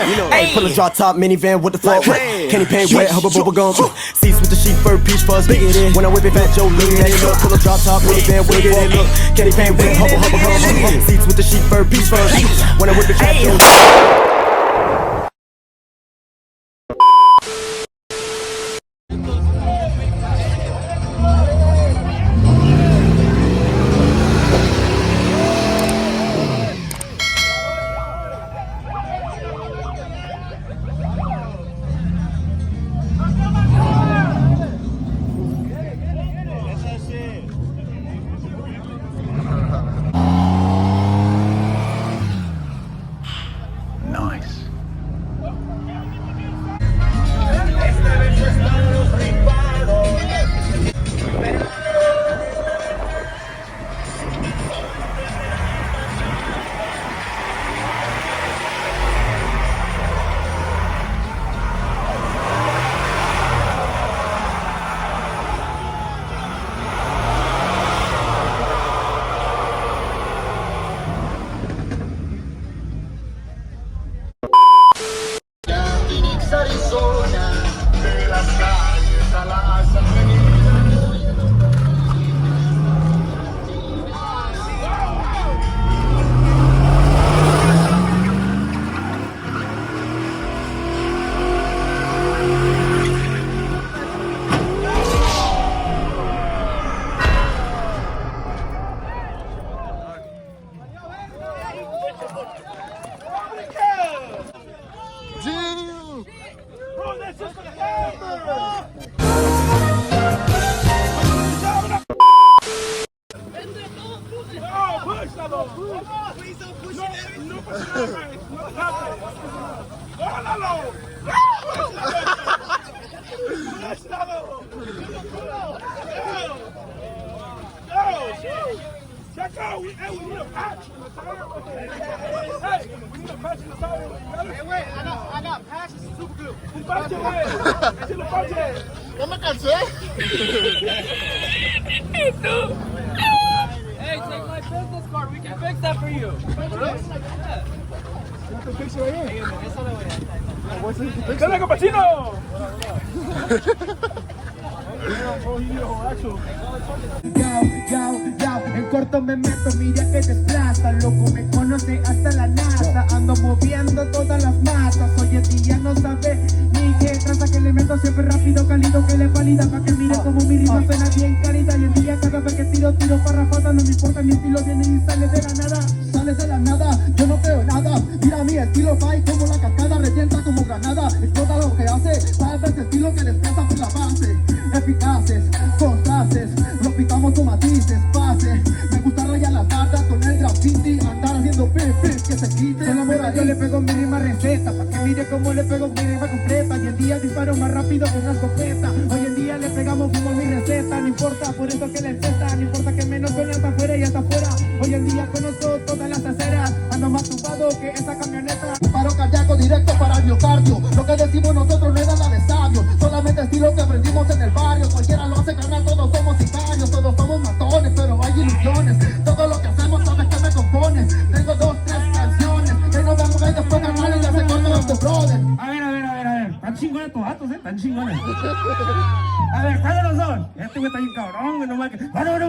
Hey, pull a drop top minivan with the flat. Candy paint wet, hubba bubble gum. Seats with the sheep fur, peach fuzz. When I whip it, Fat Joe, look at it, look. Pull a drop top minivan with the flat. Look, candy paint wet, hubba hubba hum. Seats with the sheep fur, peach fuzz. When I whip it, Fat Joe. Check out, we need a patch in the tire. Hey, we need a patch in the tire. Hey, wait, I got patches and super glue. Un parche, güey. Un parche. Ya me cansé. Hey, take my business card. We can fix that for you. Yeah. ¿Te fix ahí? ¡Dale, cappuccino! En corto me meto, mira que desplaza. Loco me conoce hasta la NASA. Ando moviendo todas las masas. Hoy en día no sabe ni qué traza. Que le meto siempre rápido, cálido, que le valida. Pa' que mire como mi rima suena bien cálida. Y en día cada vez que tiro parrafada. No me importa, mi estilo viene y sale de la nada. Sales de la nada, yo no creo en nada. Mira mi estilo, cae como la cascada. Revienta como granada. Explota lo que hace. Para ese estilo que desplaza por la base. Eficaces, constantes, lo picamos con matices, pases. Me gusta rayar la tarta con el graffiti, andar haciendo que se quite. Con la mora yo le pego mi rima receta, pa' que mire cómo le pego mi rima completa. Y en día disparo más rápido con una escopeta. Hoy en día le pegamos como mi receta, no importa por eso que le empesta, no importa que menos suene hasta afuera y hasta afuera. Hoy en día conozco todas las aceras, ando más tumbado que esa camioneta. Un paro cardíaco directo para el miocardio, lo que decimos nosotros no es nada de sabio, solamente estilo que aprendimos en el barrio. Cualquiera lo hace ganar, todos somos sicarios, todos somos matones, pero hay ilusiones. Todo lo que hacemos sabes que me compone. Tengo 2, 3 canciones, que nos vamos a ir después canales y ya se cortan los de brother. A ver, están chingones tus vatos, están chingones. A ver, ¿cuáles los dos? Este güey está bien cabrón, güey, no más que... A ver.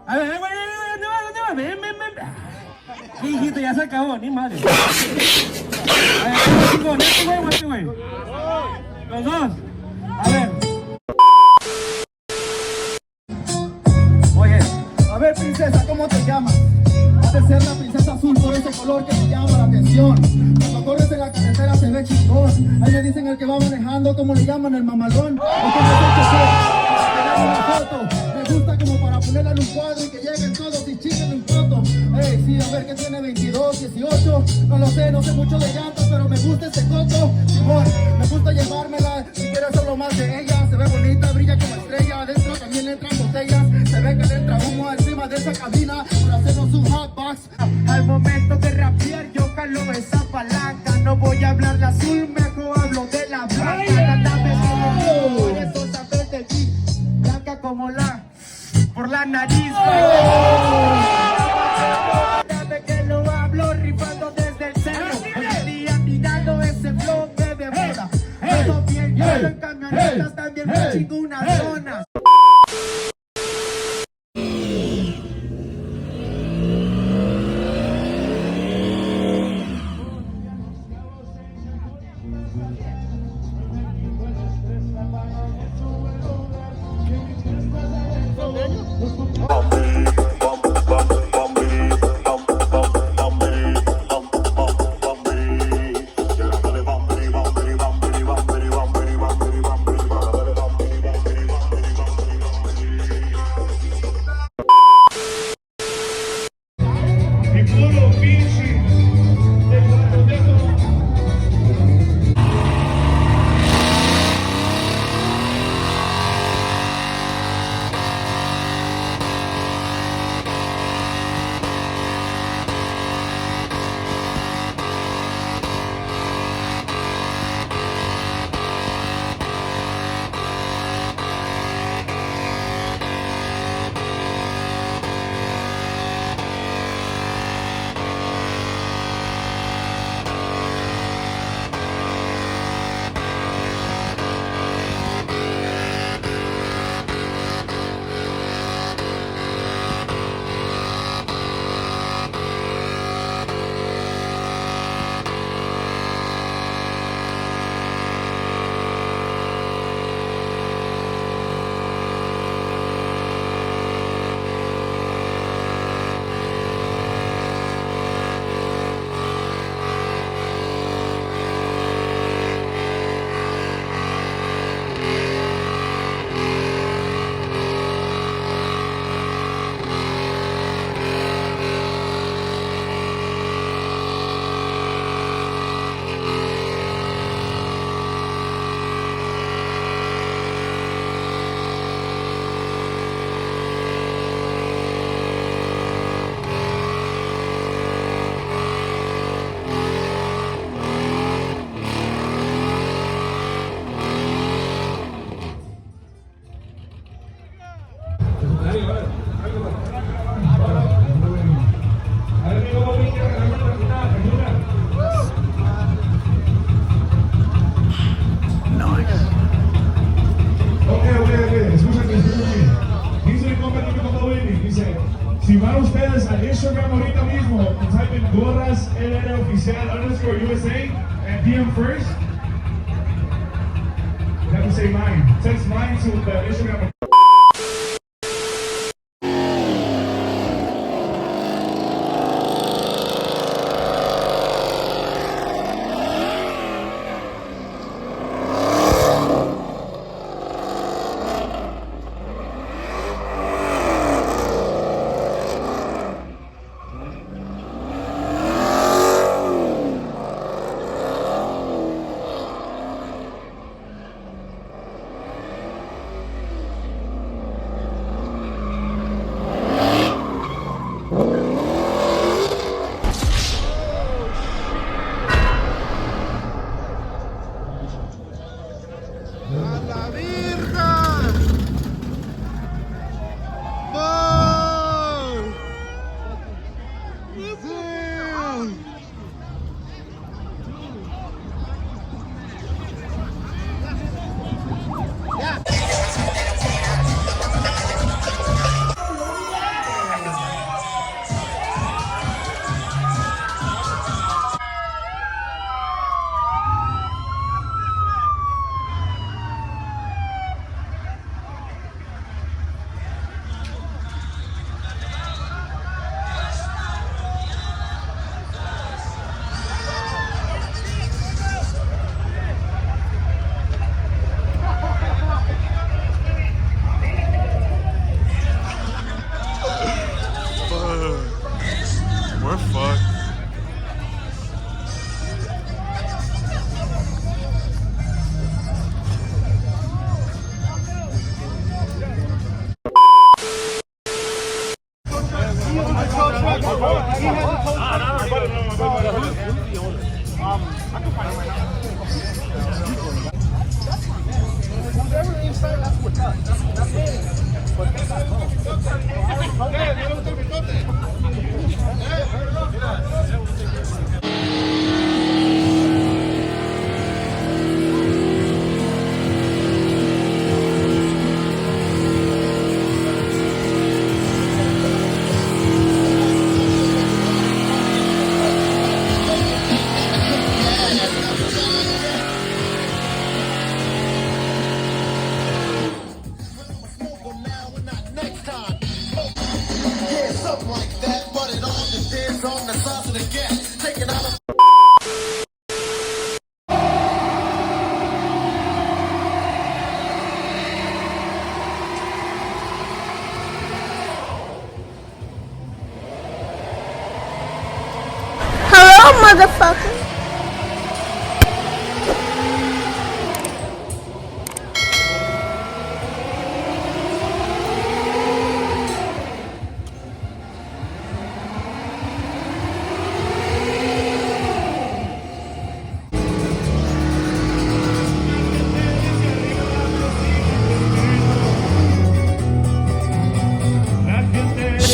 A ver, güey, ven. ¿Qué hijito? Ya se acabó, ni madre. A ver, este güey. Los dos. A ver. Oye, a ver, princesa, ¿cómo te llamas? Has de ser la princesa azul por ese color que me llama la atención. Cuando corres en la carretera se ve chingón. Ahí le dicen el que va manejando, ¿cómo le llaman? El mamalón. O como es el chofer. Una foto. Me gusta como para ponerla en un cuadro y que lleguen todos y chinguen un foto. Ey, sí, a ver que tiene 22, 18. No lo sé, no sé mucho de llantas, pero me gusta ese coto. Simón, me gusta llevármela. Si quieres solo más de ella. Se ve bonita, brilla como estrella. Adentro también entran botellas. Se ve que le entra humo encima de esa cabina para hacernos un hotbox. Al momento de rapear yo jalo esa palanca. No voy a hablar de azul, mejor hablo de la blanca. Dame como por eso sabes de ti. Blanca como la por la nariz. puro pinche de guardonero. Si van ustedes al Instagram ahorita mismo, type in Gorras LR Oficial _USA and DM first. You have to say mine. Text mine to the Instagram. We're fucked. motherfucker.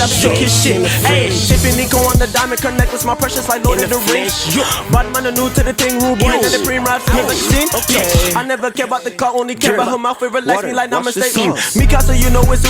I'm sick as shit. Ayy, shipping Nico on the diamond connectors, my precious like Lord of the Rings. Bad man, new to the thing, rude boy, and the cream ride feels like sin. Okay, I never care about the car, only care about her mouth. It relax me like I'm mistaken. Mikasa, you know it's